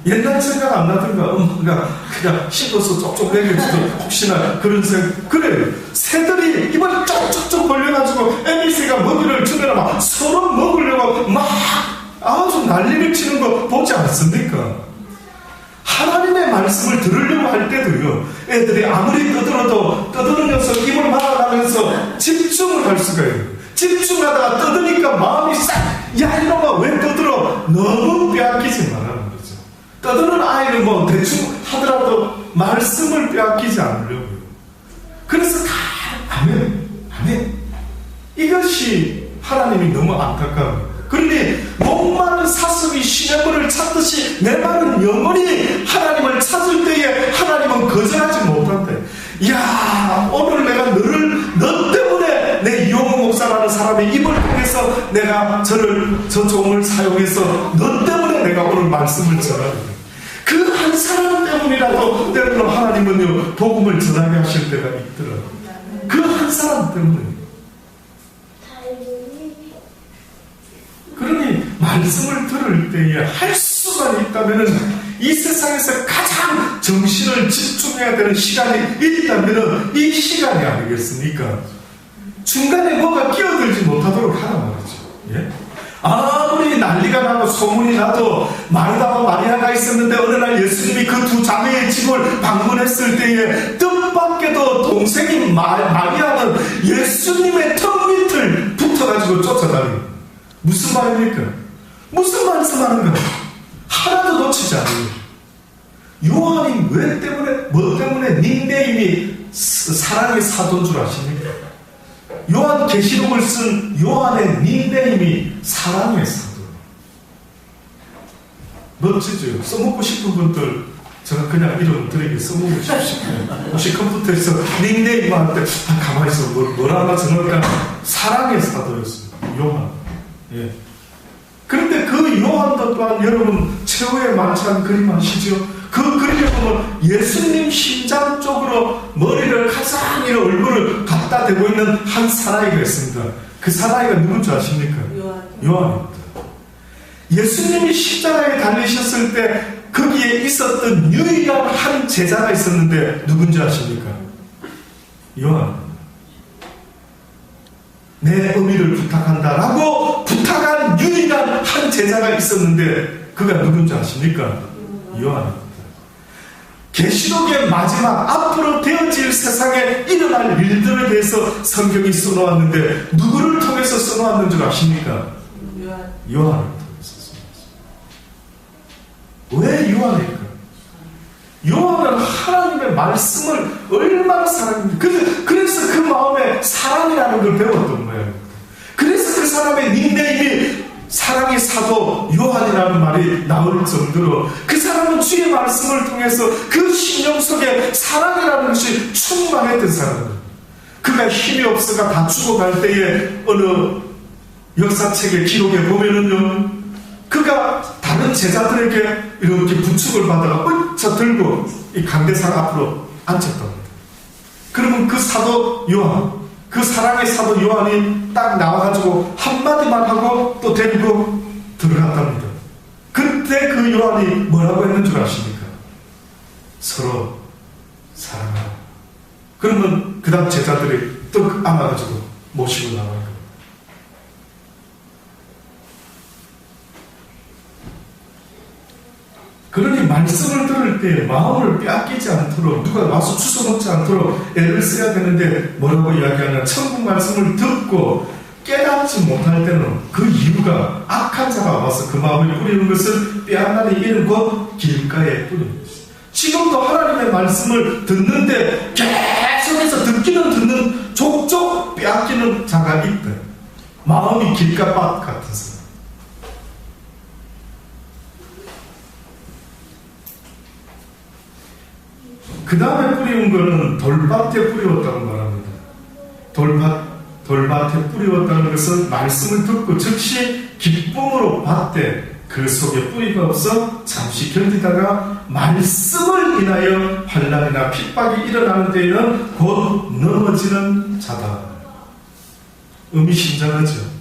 옛날 생각 안 나던가? 엄마가 그냥 씹어서 쪽쪽 내려주도 혹시나 그런 생각. 그래, 새들이 입을 쪽쪽쪽 벌려가지고 애미새가 먹이를 주면 막 서로 먹으려고 막 아주 난리를 치는 거 보지 않습니까? 하나님의 말씀을 들으려고 할 때도요, 애들이 아무리 떠들으면서 입을 막아가면서 집중을 할 수가 있어요. 집중하다가 떠드니까 마음이 야 이놈아 왜 떠들어? 너무 빼앗기지 말라는 거죠. 떠드는 아이는 뭐 대충 하더라도 말씀을 빼앗기지 않으려고요. 그래서 아멘 아멘, 이것이 하나님이 너무 안타까워요. 그러니 목마른 사슴이 시냇물을 찾듯이 내 마른 영혼이 하나님을 찾을 때에 하나님은 거절하지 못한다. 야, 오늘 내가 너 때문에 내 이용호 목사라는 사람의 입을 통해서 내가 저 종을 사용해서 너 때문에 내가 오늘 말씀을 전하는 거예요. 그 한 사람 때문이라도 때로는 하나님은요 복음을 전하게 하실 때가 있더라고요. 그 한 사람 때문에. 그러니 말씀을 들을 때에 할 수만 있다면은, 이 세상에서 가장 정신을 집중해야 되는 시간이 있다면은 이 시간이 아니겠습니까? 중간에 뭐가 끼어들지 못하도록 하란 말이죠. 예? 아무리 난리가 나고 소문이 나도 마르다와 마리아가 있었는데 어느 날 예수님이 그 두 자매의 집을 방문했을 때에 뜻밖에도 동생인 마리아는 예수님의 턱 밑을 붙어가지고 쫓아다니고, 무슨 말입니까? 무슨 말씀하는가? 하나도 놓치지 않아요. 요한이 뭐 때문에 닉네임이 사랑의 사도인 줄 아십니까? 요한 계시록을 쓴 요한의 닉네임이 사랑의 사도. 멋지죠? 써먹고 싶은 분들 제가 그냥 이름 드리게 써먹고 싶으시면 혹시 컴퓨터에서 닉네임 할 때 가만히 있어 뭐라 하나 적을까? 사랑의 사도였습니다. 요한. 예. 그런데 그 요한도 또한 여러분 최후의 만찬 그림 아시죠? 그 그림에 보면 예수님 심장 쪽으로 머리를 가장 얼굴을 갖다 대고 있는 한 사나이가 있습니다. 그 사나이가 누군지 아십니까? 요한입니다. 예수님이 십자가에 달리셨을 때 거기에 있었던 유일한 한 제자가 있었는데 누군지 아십니까? 요한. 내 의미를 부탁한다라고 부탁한 유일한 한 제자가 있었는데 그가 누군지 아십니까? 요한입니다. 계시록의 마지막 앞으로 되어질 세상에 일어날 일들에 대해서 성경이 써놓았는데 누구를 통해서 써놓았는 줄 아십니까? 요한을 통해서 써놓았습니다. 왜 요한일까? 요한은 하나님의 말씀을 얼마나 사랑합니까? 그래서 그 마음에 사랑이라는 걸 배웠던 거예요. 그래서 그 사람의 닉네임이 사랑의 사도 요한이라는 말이 나올 정도로 그 사람은 주의 말씀을 통해서 그 심령 속에 사랑이라는 것이 충만했던 사람이에요. 그가 힘이 없어가 다 죽어갈 때에 어느 역사책의 기록에 보면은요, 그가 다른 제자들에게 이렇게 부축을 받아가 뻗쳐 들고 이 강대상 앞으로 앉혔답니다. 그러면 그 사도 요한, 그 사랑의 사도 요한이 딱 나와가지고 한마디만 하고 또 데리고 들어갔답니다. 그때 그 요한이 뭐라고 했는 줄 아십니까? 서로 사랑하라. 그러면 그 다음 제자들이 또 안아가지고 모시고 나와요. 그러니 말씀을 들을 때 마음을 빼앗기지 않도록, 누가 와서 주워먹지 않도록 애를 써야 되는데 뭐라고 이야기하냐, 천국 말씀을 듣고 깨닫지 못할 때는 그 이유가 악한 자가 와서 그 마음을 뿌리는 것을 빼앗나니 이는 곧 길가에 뿌리는 것이다. 지금도 하나님의 말씀을 듣는데 계속해서 듣는 족족 빼앗기는 자가 있다. 마음이 길가밭 같은 사람. 그 다음에 뿌리운 거는 돌밭에 뿌리웠다고 말합니다. 돌밭에 뿌리웠다는 것은 말씀을 듣고 즉시 기쁨으로 받되 그 속에 뿌리가 없어 잠시 견디다가 말씀을 인하여 환난이나 핍박이 일어나는 데에는 곧 넘어지는 자다. 의미심장하죠.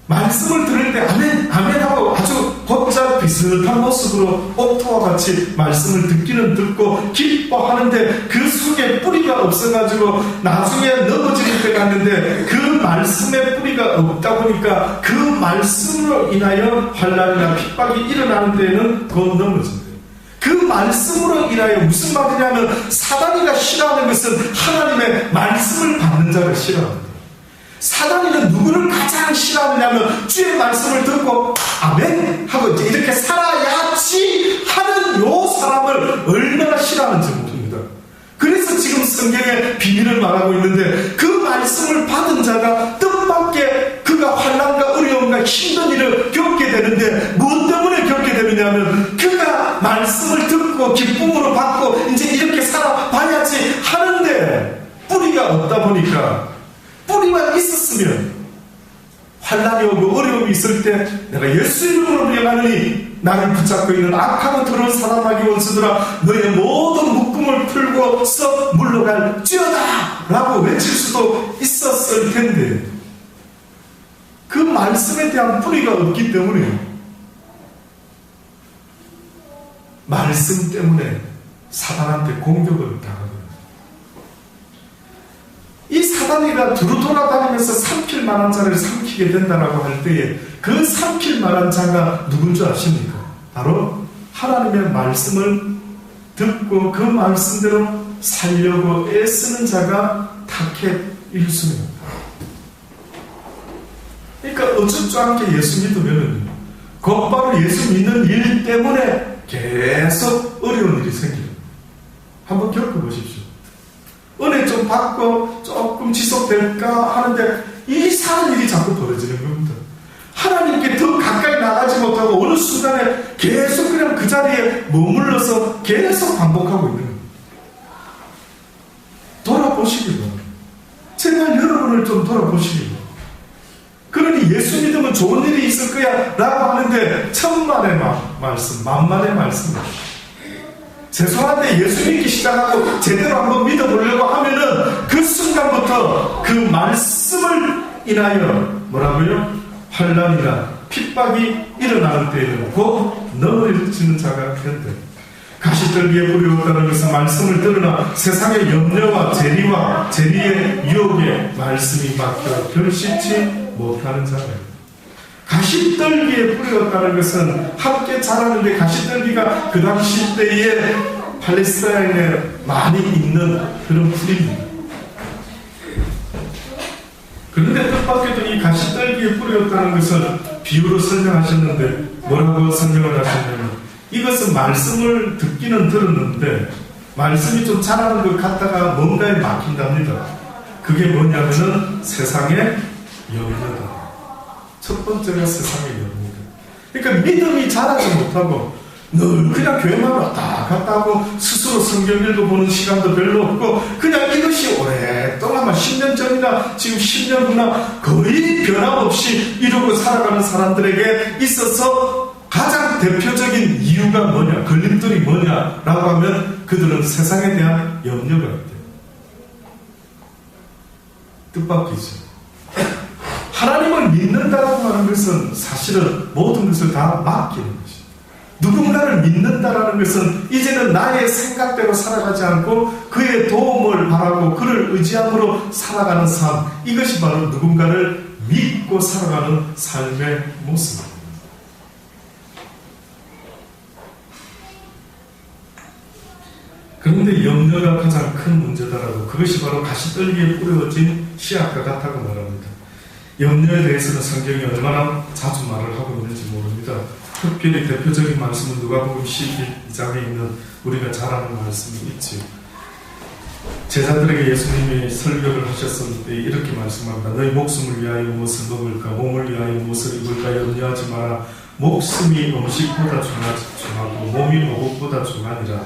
말씀을 들을 때 아멘, 아멘 하고 아주 곧잘 비슷한 모습으로 옥토와 같이 말씀을 듣기는 듣고 기뻐하는데 그 속에 뿌리가 없어가지고 나중에 넘어질 때가 있는데 그 말씀에 뿌리가 없다 보니까 그 말씀으로 인하여 환난이나 핍박이 일어나는 데에는 곧 넘어진다. 그 말씀으로 인하여 무슨 말이냐면 사단이가 싫어하는 것은 하나님의 말씀을 받는 자를 싫어합니다. 사단이는 누구를 가장 싫어하느냐면 주의 말씀을 듣고 아멘 하고 이제 이렇게 살아야지 하는 요 사람을 얼마나 싫어하는지 모릅니다. 그래서 지금 성경에 비밀을 말하고 있는데 그 말씀을 받은 자가 뜻밖의 그가 환난과 어려움과 힘든 일을 겪게 되는데 무엇 때문에 겪게 되느냐면 그가 말씀을 듣고 기쁨으로 받고 이제 이렇게 살아봐야지 하는데 뿌리가 없다 보니까, 뿌리만 있었으면 환난이 오고 어려움이 있을 때 내가 예수 이름으로 명하느니 나를 붙잡고 있는 악하고 더러운 사람마귀 원수들아 너의 모든 묶음을 풀고서 물러갈지어다 라고 외칠 수도 있었을 텐데 그 말씀에 대한 뿌리가 없기 때문에 말씀 때문에 사단한테 공격을 당하고 이 사단이가 두루 돌아다니면서 삼킬 만한 자를 삼키게 된다라고 할 때에 그 삼킬 만한 자가 누군 줄 아십니까? 바로 하나님의 말씀을 듣고 그 말씀대로 살려고 애쓰는 자가 타켓 1순위입니다. 그러니까 어쩌지 않게 예수 믿으면 곧바로 예수 믿는 일 때문에 계속 어려운 일이 생겨요. 한번 겪어보십시오. 은혜 좀 받고 조금 지속될까 하는데 이상한 일이 자꾸 벌어지는 겁니다. 하나님께 더 가까이 나가지 못하고 어느 순간에 계속 그냥 그 자리에 머물러서 계속 반복하고 있는 겁니다. 돌아보시기 바랍니다. 제발 여러분을 좀 돌아보시기 바랍니다. 그러니 예수 믿으면 좋은 일이 있을 거야 라고 하는데 천만의 말씀, 만만의 말씀입니다. 죄송한데 예수 믿기 시작하고 제대로 한번 믿어보려고 하면은 그 순간부터 그 말씀을 인하여 뭐라고요? 환난이나 핍박이 일어나는 때에는 곧 넘어지는 자가 된다. 가시떨기에 뿌리웠다는 것은 말씀을 들으나 세상의 염려와 재리의 유혹에 말씀이 막혀 결실치 못하는 자예요. 가시떨기에 뿌렸다는 것은 함께 자라는데 가시떨기가 그 당시 때에 팔레스타인에 많이 있는 그런 풀입니다. 그런데 뜻밖에도 이 가시떨기에 뿌렸다는 것을 비유로 설명하셨는데 뭐라고 설명을 하셨냐면 이것은 말씀을 듣기는 들었는데 말씀이 좀 자라는 것 같다가 뭔가에 막힌답니다. 그게 뭐냐면은 세상의 염려다. 첫 번째가 세상의 염려다. 그러니까 믿음이 자라지 못하고 늘 그냥 교회만 왔다 갔다 하고 스스로 성경 읽어보는 시간도 별로 없고 그냥 이것이 오랫동안 10년 전이나 지금 10년 후나 거의 변함없이 이러고 살아가는 사람들에게 있어서 가장 대표적인 이유가 뭐냐, 걸림돌이 뭐냐라고 하면 그들은 세상에 대한 염려가 있대요. 뜻밖이죠. 하나님을 믿는다라고 하는 것은 사실은 모든 것을 다 맡기는 것이죠. 누군가를 믿는다라는 것은 이제는 나의 생각대로 살아가지 않고 그의 도움을 바라고 그를 의지함으로 살아가는 삶, 이것이 바로 누군가를 믿고 살아가는 삶의 모습입니다. 그런데 염려가 가장 큰 문제다라고, 그것이 바로 가시떨기에 뿌려진 씨앗과 같다고 말합니다. 염려에 대해서는 성경이 얼마나 자주 말을 하고 있는지 모릅니다. 특별히 대표적인 말씀은 누가복음 12장에 있는 우리가 잘 아는 말씀이 있지. 제자들에게 예수님이 설교를 하셨을 때 이렇게 말씀합니다. 너희 목숨을 위하여 무엇을 먹을까, 몸을 위하여 무엇을 입을까 염려하지 마라. 목숨이 음식보다 중하고 몸이 오복보다 중하니라.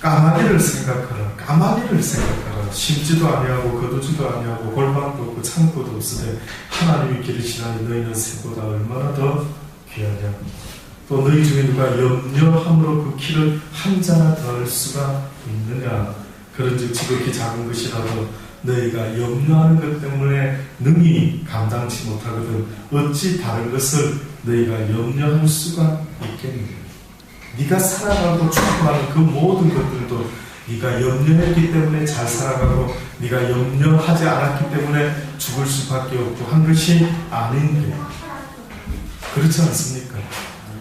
까마귀를 생각하라. 까마귀를 생각하라. 심지도 아니하고 거두지도 아니하고 골방도 없고 창고도 없으되 하나님이 기르시나니 너희는 새보다 얼마나 더 귀하냐. 또 너희 중에 누가 염려함으로 그 키를 한 자나 더할 수가 있느냐. 그런즉 지극히 작은 것이라도 너희가 염려하는 것 때문에 능히 감당치 못하거든 어찌 다른 것을 너희가 염려할 수가 있겠느냐. 네가 살아가고 축복하는 그 모든 것들도 네가 염려했기 때문에 잘 살아가고 네가 염려하지 않았기 때문에 죽을 수밖에 없고 한 것이 아닌데, 그렇지 않습니까?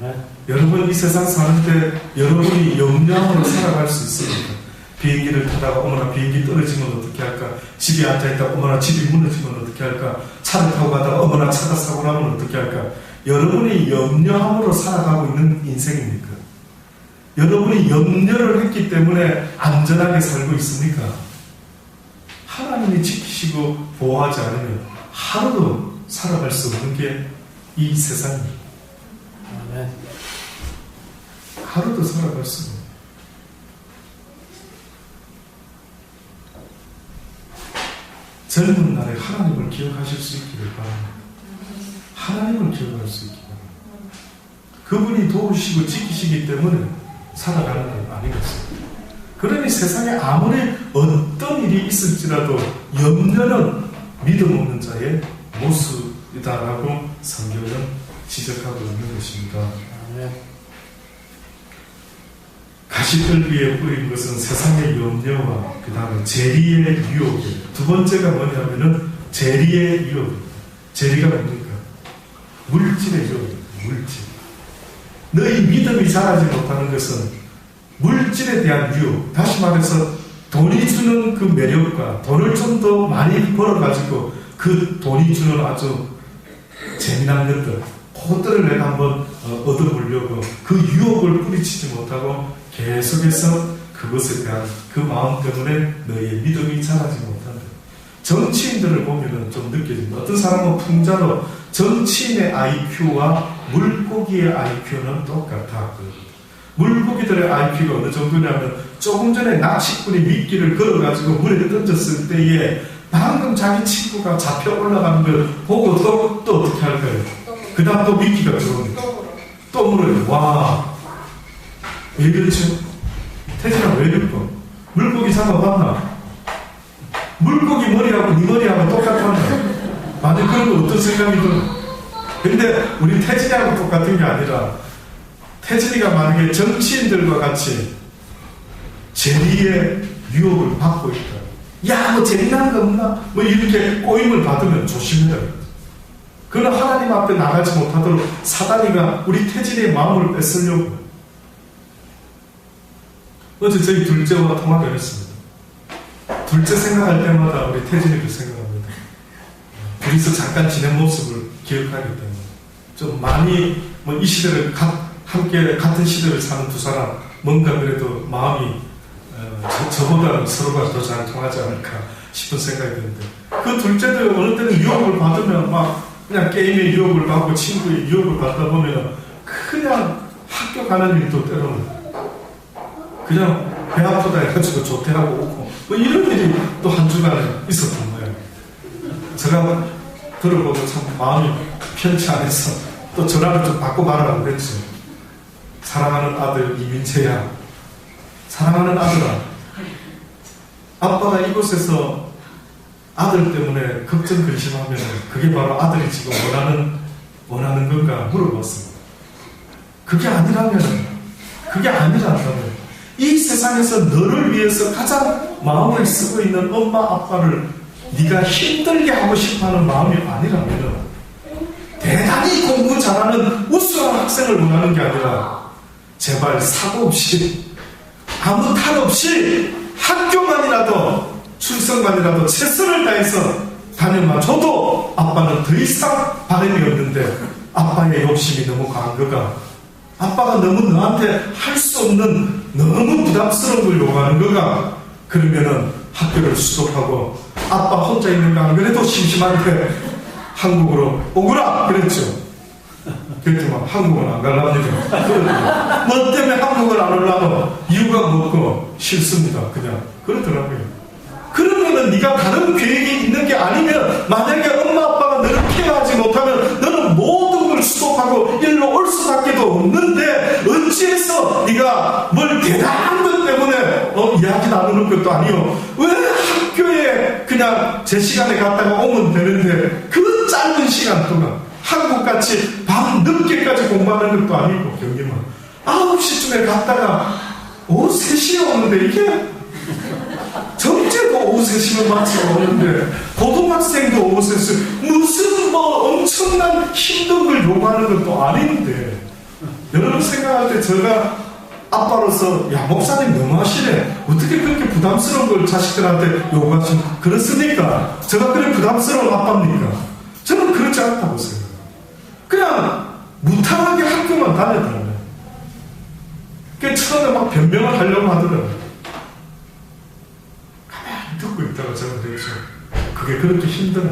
네. 여러분 이 세상 사는데 여러분이 염려함으로 살아갈 수 있습니까? 비행기를 타다가 어머나 비행기 떨어지면 어떻게 할까? 집에 앉아있다가 어머나 집이 무너지면 어떻게 할까? 차를 타고 가다가 어머나 차가 사고 나면 어떻게 할까? 여러분이 염려함으로 살아가고 있는 인생입니까? 여러분이 염려를 했기 때문에 안전하게 살고 있습니까? 하나님이 지키시고 보호하지 않으면 하루도 살아갈 수 없는 게 이 세상입니다. 하루도 살아갈 수 없는. 젊은 날에 하나님을 기억하실 수 있기를 바랍니다. 하나님을 기억할 수 있기를 바랍니다. 그분이 도우시고 지키시기 때문에 살아가는 건 아니겠습니까? 그러니 세상에 아무리 어떤 일이 있을지라도 염려는 믿음 없는 자의 모습이다라고 성경은 지적하고 있는 것입니다. 가시떨기에 뿌린 것은 세상의 염려와 그 다음에 재리의 유혹이에요. 두 번째가 뭐냐면은 재리의 유혹입니다. 재리가 뭡니까? 물질의 유혹입니다. 물질. 너희 믿음이 자라지 못하는 것은 물질에 대한 유혹, 다시 말해서 돈이 주는 그 매력과 돈을 좀 더 많이 벌어가지고 그 돈이 주는 아주 재미난 것들, 그것들을 내가 한번 얻어보려고 그 유혹을 뿌리치지 못하고 계속해서 그것에 대한 그 마음 때문에 너희의 믿음이 자라지 못한다. 정치인들을 보면 좀 느껴집니다. 어떤 사람은 풍자로 정치인의 IQ와 물고기의 IQ는 똑같아. 물고기들의 IQ가 어느 정도냐면 조금 전에 낚시꾼이 미끼를 걸어가지고 물에 던졌을 때에 방금 자기 친구가 잡혀 올라가는 걸 보고 또 어떻게 할까요? 그 다음 또 미끼가 들어옵니다. 또 물어요. 와, 왜 그렇죠? 태진아 왜 그럴까? 물고기 잡아봤나? 물고기 머리하고 네 머리하고 똑같았나? 맞아, 그런 거 어떤 생각이 들어? 근데 우리 태진이하고 똑같은 게 아니라 태진이가 만약에 정치인들과 같이 재리의 유혹을 받고 있다. 야, 뭐 재미난 거 없나? 뭐 이렇게 꼬임을 받으면 조심해야 돼. 그러나 하나님 앞에 나가지 못하도록 사단이가 우리 태진이의 마음을 뺏으려고. 어제 저희 둘째와 통화를 했습니다. 둘째 생각할 때마다 우리 태진이를 생각합니다. 둘이서 잠깐 지낸 모습을 기억하기 때문에 좀 많이 뭐 이 시대를 함께 같은 시대를 사는 두 사람 뭔가 그래도 마음이 저보다 서로가 더 잘 통하지 않을까 싶은 생각이 드는데, 그 둘째도 어느 때는 유혹을 받으면 막 그냥 게임의 유혹을 받고 친구의 유혹을 받다 보면 그냥 학교 가는 일도 때로는 그냥 배 아프다 해가지고 조퇴하고 오고 뭐 이런 일이 또 한 주간에 있었던 거예요. 제가 들어보고 참 마음이 편치 않아서 또 전화를 좀 받고 가라고 그랬죠. 사랑하는 아들 이민재야, 사랑하는 아들아, 아빠가 이곳에서 아들 때문에 걱정 근심하면 그게 바로 아들이 지금 원하는 건가 물어봤습니다. 그게 아니라면 이 세상에서 너를 위해서 가장 마음을 쓰고 있는 엄마 아빠를 네가 힘들게 하고 싶어하는 마음이 아니라면, 대단히 공부 잘하는 우수한 학생을 원하는 게 아니라 제발 사고 없이 아무 탈 없이 학교만이라도 출석만이라도 최선을 다해서 다녀만 줘도 아빠는 더 이상 바람이 없는데, 아빠의 욕심이 너무 강한 거가, 아빠가 너무 너한테 할 수 없는 너무 부담스러운 걸 요구하는 거가, 그러면은 학교를 수속하고 아빠 혼자 있는 거 안 그래도 심심한데 한국으로 오거라 그랬죠. 그랬더니 한국은 안 가려합니다. 뭐 때문에 한국을 안 오려면 이유가 뭐고 싫습니다. 그냥 그러더라고요. 그러면은 네가 다른 계획이 있는 게 아니면, 만약에 엄마 아빠가 너를 케어하지 못하면 너는 모든 걸 수속하고 일로 올 수밖에 없는데, 어찌해서 네가 뭘 대단한 것 때문에 이야기 나누는 것도 아니요, 왜 학교에 그냥 제 시간에 갔다가 오면 되는데 그 짧은 시간 동안 한국같이 밤 늦게까지 공부하는 것도 아니고, 경기만 9시쯤에 갔다가 오후 3시에 오는데, 이게 정제도 오후 3시면 마치 오는데 고등학생도 오후 3시, 무슨 뭐 엄청난 힘든 걸 요구하는 것도 아닌데, 여러분 생각할 때 제가 아빠로서 야 목사님 너무하시네, 어떻게 그렇게 부담스러운 걸 자식들한테 요구하시는, 그렇습니까? 제가 그래 부담스러운 아빠입니까? 저는 그렇지 않다고 생각해요. 그냥 무탈하게 학교만 다녔다면, 그 처음에 막 변명을 하려고 하더라고요. 가만히 듣고 있다가 제가 그랬죠. 그게 그렇게 힘드나?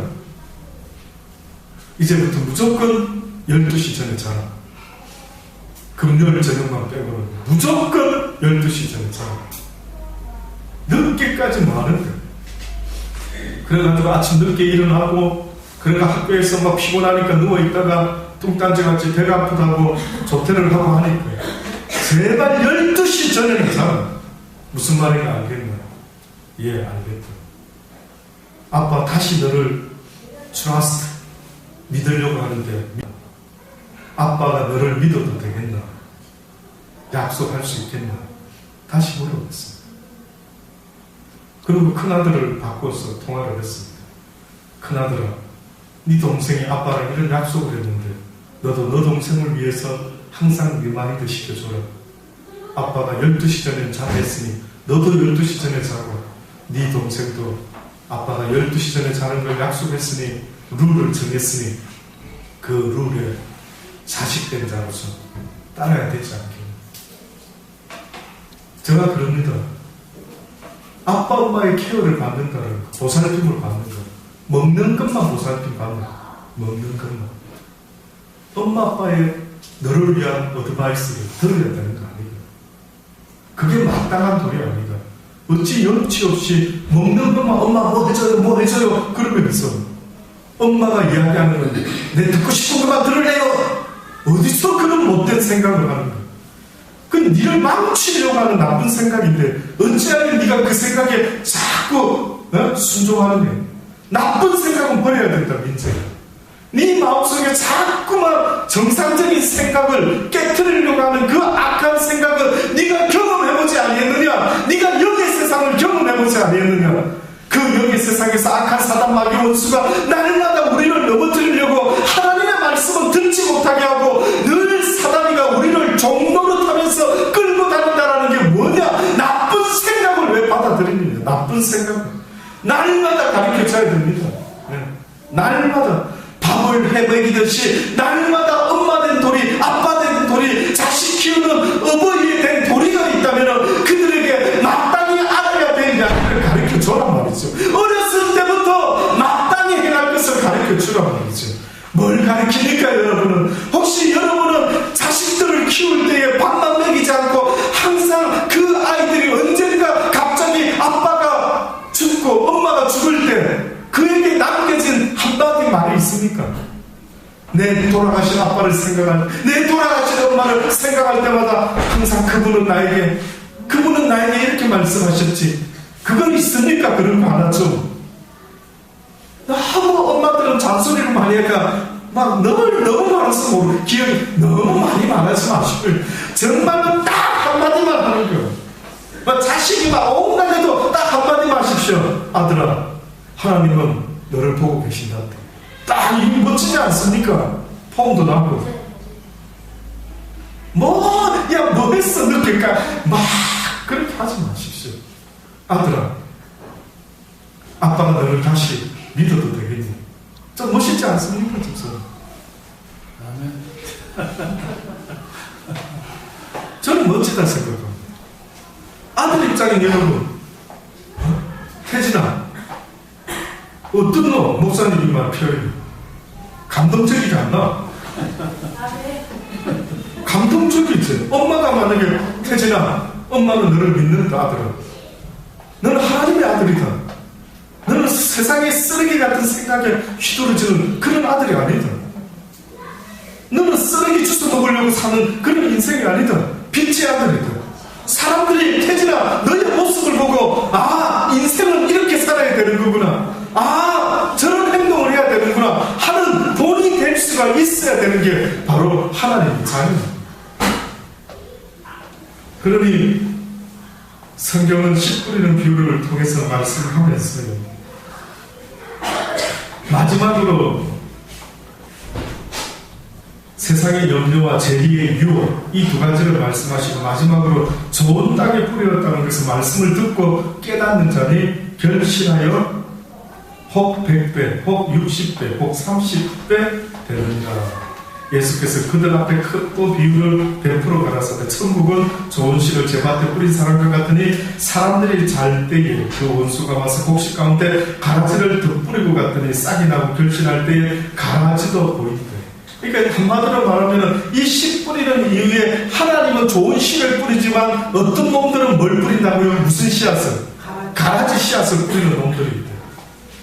이제부터 무조건 12시 전에 자라. 금요일 저녁만 빼고는 무조건 12시 전에 자라. 늦게까지 뭐 하는데? 그래가지고 아침 늦게 일어나고, 그러니까 학교에서 막 피곤하니까 누워있다가 뚱딴지같이 배가 아프다고 조퇴를 하고 하니까, 제발 12시 전에는 자라. 무슨 말인가 알겠나? 예, 알겠다. 아빠 다시 너를 트러스트, 믿으려고 하는데 아빠가 너를 믿어도 되겠나? 약속할 수 있겠나? 다시 물어봤습니다. 그리고 큰아들을 바꿔서 통화를 했습니다. 큰아들아, 네 동생이 아빠랑 이런 약속을 했는데 너도 너 동생을 위해서 항상 리마인드 시켜줘라. 아빠가 12시 전에 자라 했으니 너도 12시 전에 자고, 네 동생도 아빠가 12시 전에 자는 걸 약속했으니, 룰을 정했으니 그 룰에 자식된 자로서 따라야 되지 않겠나. 제가 그럽니다. 아빠 엄마의 케어를 받는다는 거, 보살핌을 받는 거, 먹는 것만 보살핌 받는 거, 먹는 것만. 엄마 아빠의 너를 위한 어드바이스를 들어야 되는 거 아니에요. 그게 마땅한 도리 아니다. 어찌 염치 없이 먹는 것만 엄마 뭐 해줘요 그러면서 엄마가 이야기하는 건데 내 듣고 싶은 것만 들으래요. 어디서 그런 못된 생각을 하는 거야. 그건 니를 망치려고 하는 나쁜 생각인데 어찌하면 네가 그 생각에 자꾸 순종하는 거야. 나쁜 생각은 버려야 된다. 민재야, 네 마음속에 자꾸만 정상적인 생각을 깨트리려고 하는 그 악한 생각은 네가 경험해보지 아니했느냐? 네가 영의 세상을 경험해보지 아니했느냐? 그 영의 세상에서 악한 사단 마귀 원수가 날마다 우리를 넘어뜨리려고 하나님의 말씀은 듣지 못하게 하고, 늘 사단이가 우리를 종노릇하면서 끌고 다닌다는 게 뭐냐? 나쁜 생각을 왜 받아들이느냐? 나쁜 생각 날마다 가르쳐줘야 됩니다. 날마다 밥을 해먹이듯이 날마다 엄마 된 도리, 아빠 된 도리, 자식 키우는 어버이 된 도리가 있다면 그들에게 마땅히 알아야 되는 양을 가르쳐주란 말이죠. 어렸을 때부터 마땅히 해갈 것을 가르쳐주란 말이죠. 뭘 가르치니까 여러분은, 혹시 여러분은 자식들을 키울 때에 돌아가신 아빠를 생각할, 내 돌아가신 엄마를 생각할 때마다 항상 그분은 나에게 이렇게 말씀하셨지. 그건 있습니까? 그런 거 하나죠. 너무 엄마들은 잔소리를 많이 하니까 막 너무 많아서 모르고 기억이 너무 많이 많아지 마시고 정말로 딱 한마디만 하는 거예요. 막 자식이 막 온갖 해도 딱 한마디만 하십시오. 아들아, 하나님은 너를 보고 계신다. 딱 이거 멋지지 않습니까? 폼도 나고 뭐 했어 늦게까지 막 그렇게 하지 마십시오. 아들아, 아빠가 너를 다시 믿어도 되겠니? 좀 멋있지 않습니까? 집사람? 저는 멋지다 생각합니다. 아들 입장에 여러분, 태진아, 어떤 너 목사님이 말 표현이 감동적이지 않나? 감동적이지. 엄마가 만약에 태진아, 엄마는 너를 믿는다 아들아. 너는 하나님의 아들이다. 너는 세상의 쓰레기 같은 생각에 휘두르지는 그런 아들이 아니다. 너는 쓰레기 주워 먹으려고 사는 그런 인생이 아니다. 빛의 아들이다. 사람들이 태진아 너의 모습을 보고 인생은 이렇게 살아야 되는 거구나, 저런 행동을 해야 되는구나 하는 본이 될 수가 있어야 되는 게 바로 하나님의 자녀입니다. 그러니 성경은 씨 뿌리는 비유를 통해서 말씀하면서 마지막으로 세상의 염려와 재리의 유혹, 이 두 가지를 말씀하시고 마지막으로 좋은 땅에 뿌렸다는 것을 말씀을 듣고 깨닫는 자니 결실하여 혹 100배, 혹 60배, 혹 30배 되느니라. 예수께서 그들 앞에 큰 또 비유를 베풀어 가라사대 천국은 좋은 씨를 제 밭에 뿌린 사람과 같으니 사람들이 잘 때에 그 원수가 와서 곡식 가운데 가라지를 덧뿌리고 갔더니 싹이 나고 결실할 때에 가라지도 보이더라. 그러니까 한마디로 말하면 이 씨 뿌리는 이유에 하나님은 좋은 씨를 뿌리지만 어떤 놈들은 뭘 뿌린다고요? 무슨 씨앗을? 가라지 씨앗을 뿌리는 놈들이 있다.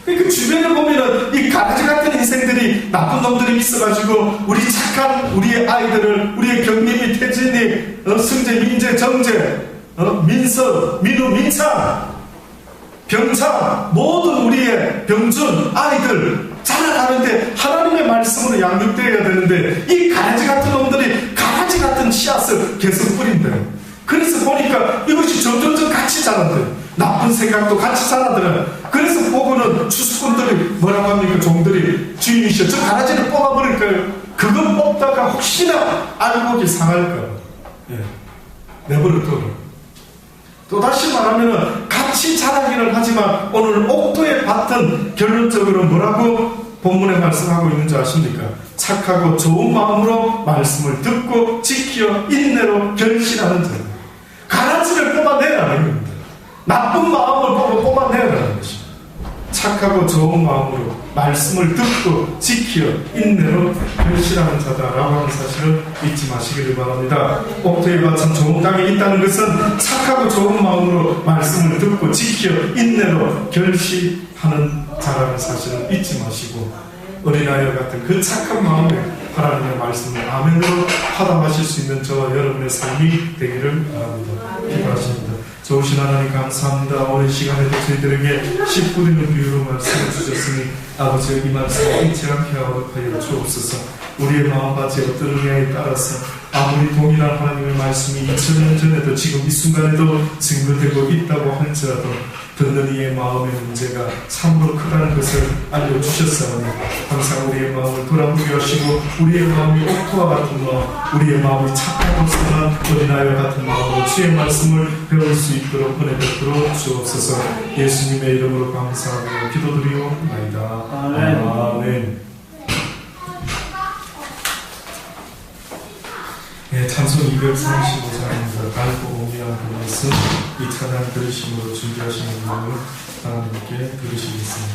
그 주변에 보면은 이 가라지 같은 인생들이 나쁜 놈들이 있어가지고 우리의 아이들을 우리의 경림이, 태진이, 승재, 민재, 정재, 민서, 민우, 민창, 병창 모든 우리의 병준 아이들 자라가는데 하나님의 말씀으로 양육되어야 되는데 이 가라지 같은 놈들이 가라지 같은 씨앗을 계속 뿌린대요. 그래서 보니까 이것이 점점점 같이 자란대요. 나쁜 생각도 같이 자라더라. 그래서 보고는 추수꾼들이 뭐라고 합니까? 종들이 주인이시여 저 가라지를 뽑아버릴까요? 그거 뽑다가 혹시나 알곡이 상할까 내버려 둬라. 또다시 말하면 같이 자라기는 하지만 오늘 옥토의 밭은 결론적으로 뭐라고 본문에 말씀하고 있는지 아십니까? 착하고 좋은 마음으로 말씀을 듣고 지켜 인내로 결실하는 자. 가라지를 뽑아내라는 겁니다. 나쁜 마음을 뽑아내라는 것입니다. 착하고 좋은 마음으로 말씀을 듣고 지켜 인내로 결실하는 자다라고 하는 사실을 잊지 마시기를 바랍니다. 옥토의 밭은 좋은 땅에 있다는 것은 착하고 좋은 마음으로 말씀을 듣고 지켜 인내로 결실하는 자라는 사실을 잊지 마시고 어린아이와 같은 그 착한 마음에 하나님의 말씀을 아멘으로 화답하실 수 있는 저와 여러분의 삶이 되기를 바랍니다. 기도하십니다. 좋으신 하나님 감사합니다. 오늘 시간에도 저희들에게 씨 뿌리는 비유로 말씀해 주셨으니 아버지 이 말씀을 잊지 않게 하여 주옵소서. 우리의 마음밭에 어떤 의향에 따라서 아무리 동일한 하나님의 말씀이 2000년 전에도 지금 이 순간에도 증거되고 있다고 할지라도 듣는 이의 마음의 문제가 참으로 크다는 것을 알려주셨사오니 항상 우리의 마음을 돌아보게 하시고 우리의 마음이 옥토와 같은 마음, 우리의 마음이 착하고 선한 어린아이와 같은 마음으로 주의 말씀을 배울 수 있도록 은혜 베풀어 주옵소서. 예수님의 이름으로 감사하고 기도드리옵나이다. 아멘. 아멘. 찬송 235장입니다. 밝고 오미한 그 말씀 이 찬양 들으심으로 준비하시는 분을 하나님께 들으시겠습니다.